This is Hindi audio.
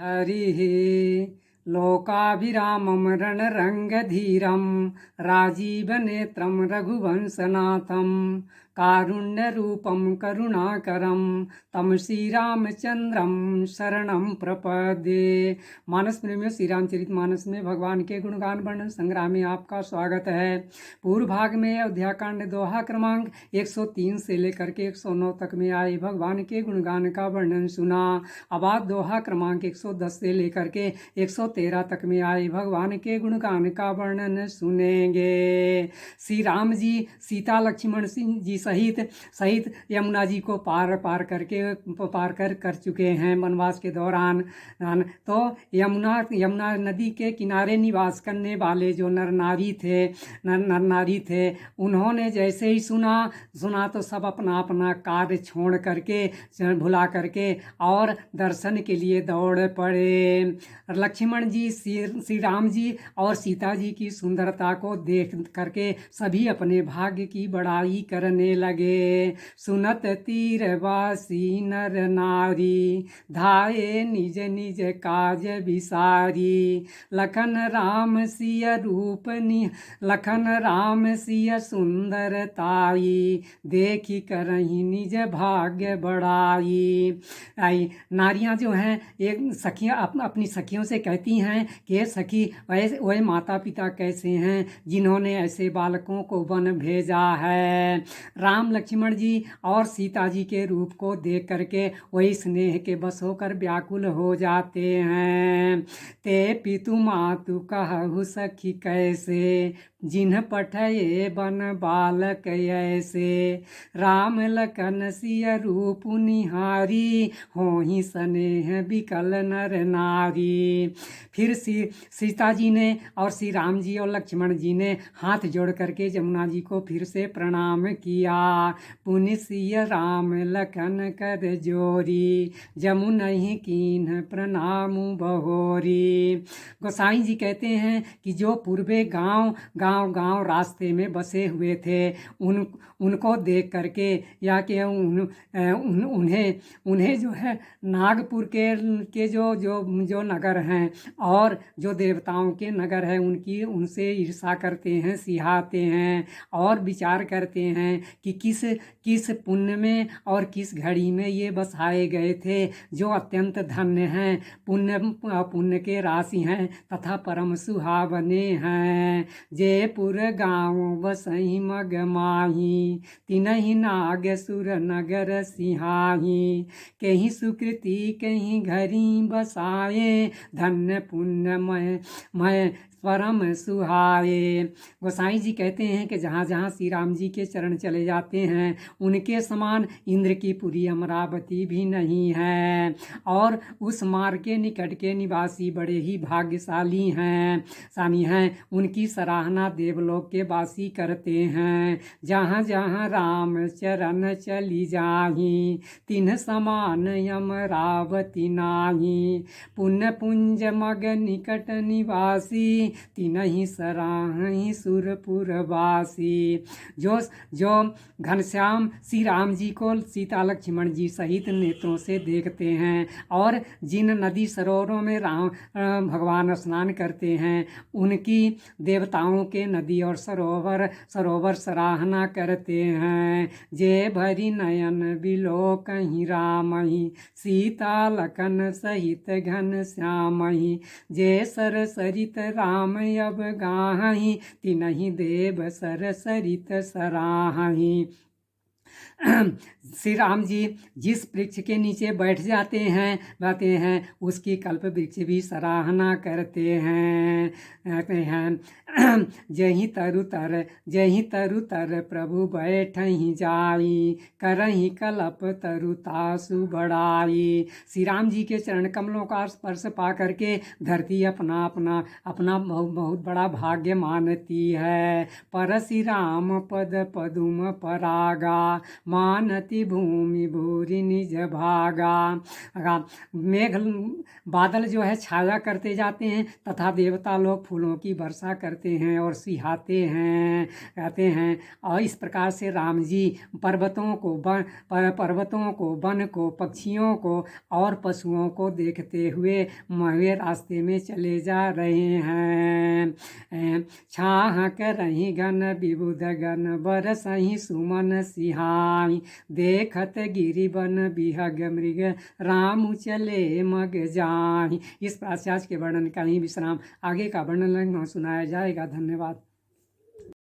हरिः लोकाभिरामं रणरङ्गधीरं राजीवनेत्रं रघुवंशनाथं कारुण्यरूपं करुणाकरं तं श्रीरामचंद्रं शरणं प्रपद्ये। मानस प्रेमियों, श्री रामचरित मानस में भगवान के गुणगान वर्णन संग्राम में आपका स्वागत है। पूर्व भाग में अयोध्या कांड दोहा क्रमांक 103 से लेकर के 109 तक में आए भगवान के गुणगान का वर्णन सुना। अब आप दोहा क्रमांक 110 से लेकर के 113 तक में आए भगवान के गुणगान का वर्णन सुनेंगे। श्री राम जी सीता लक्ष्मण सिंह जी सहित यमुना जी को पार कर चुके हैं वनवास के दौरान। तो यमुना नदी के किनारे निवास करने वाले जो नर नारी थे उन्होंने जैसे ही सुना तो सब अपना अपना कार्य छोड़ करके भुला करके और दर्शन के लिए दौड़ पड़े। लक्ष्मण जी श्री राम जी और सीता जी की सुंदरता को देख करके सभी अपने भाग्य की बड़ाई करने लगे। सुनत तीरवासी नर नारी धाये निज निज काज विसारी। लखन राम सिय सुंदरताई देखी करही निज भाग्य बढ़ाई। नारियां जो हैं एक सखियां अपनी सखियों से कहती हैं कि सखी वह माता पिता कैसे हैं जिन्होंने ऐसे बालकों को वन भेजा है। राम लक्ष्मण जी और सीता जी के रूप को देख करके वही स्नेह के बस होकर व्याकुल हो जाते हैं। ते पितु मातु कहु सखी कैसे जिन्ह पठये बन बालक ऐसे। राम लखन सिय रूप निहारी होहि स्नेह बिकल नर नारी। फिर सीता जी ने और श्री राम जी और लक्ष्मण जी ने हाथ जोड़ करके जमुना जी को फिर से प्रणाम किया। पुनि सिय राम लखन कर जोरी जमुनहि कीन्ह प्रणाम बहोरी। गोसाई जी कहते हैं कि जो पूर्वे गांव रास्ते में बसे हुए थे उनको देख करके या कि उन्हें जो है नागपुर के जो नगर हैं और जो देवताओं के नगर है उनसे ईर्षा करते हैं, सिहाते हैं और विचार करते हैं कि किस पुण्य में और किस घड़ी में ये बसाए गए थे जो अत्यंत धन्य हैं, पुण्य के राशि हैं तथा परम सुहावने हैं। जयपुर गाँव बसहि मग माही तिनहि नाग सुर नगर सिहाही। कहीं सुकृति कहीं घरी बसाए धन्य पुण्यमय परम सुहाए। गोसाई जी कहते हैं कि जहाँ जहाँ श्री राम जी के चरण चले जाते हैं उनके समान इंद्र की पुरी अमरावती भी नहीं है और उस मार्ग के निकट के निवासी बड़े ही भाग्यशाली हैं। उनकी सराहना देवलोक के वासी करते हैं। जहाँ जहाँ राम चरण चली जाही तिन्ह समान अमरावती नाही। पुण्य पुंज मग निकट निवासी तिनहि सराहि सुरपुरवासी। जो घनश्याम श्री राम जी को सीता लक्ष्मण जी सहित नेत्रों से देखते हैं और जिन नदी सरोवरों में भगवान स्नान करते हैं उनकी देवताओं के नदी और सरोवर सराहना करते हैं। जे भरी नयन बिलो कहीं रामहि सीता लखन सहित घन श्यामहि। जे सर सरित राम अब गाहि तिनहि देव सर सरित सराहि। श्री राम जी जिस वृक्ष के नीचे बैठ जाते हैं उसकी कल्प वृक्ष भी सराहना करते हैं। जही तरु तर प्रभु बैठहि जाई करहि कल्प तरु तासु बढ़ाई। श्री राम जी के चरण कमलों का स्पर्श पा करके धरती अपना बहुत बड़ा भाग्य मानती है। पर श्री राम पद पदुम परागा मानती भूमि भूरि निज भागा। मेघ बादल जो है छाया करते जाते हैं तथा देवता लोग फूलों की वर्षा करते हैं और सिहाते हैं, कहते हैं। और इस प्रकार से राम जी पर्वतों को वन को, पक्षियों को और पशुओं को देखते हुए महुए रास्ते में चले जा रहे हैं। छाह करही घन विबुध गण बरसहि सुमन सिहाई, देखत गिरि वन बिहग मृग राम चले मग जाहि। इस प्राचार्य के वर्णन का ही विश्राम, आगे का वर्णन सुनाया जाएगा। धन्यवाद।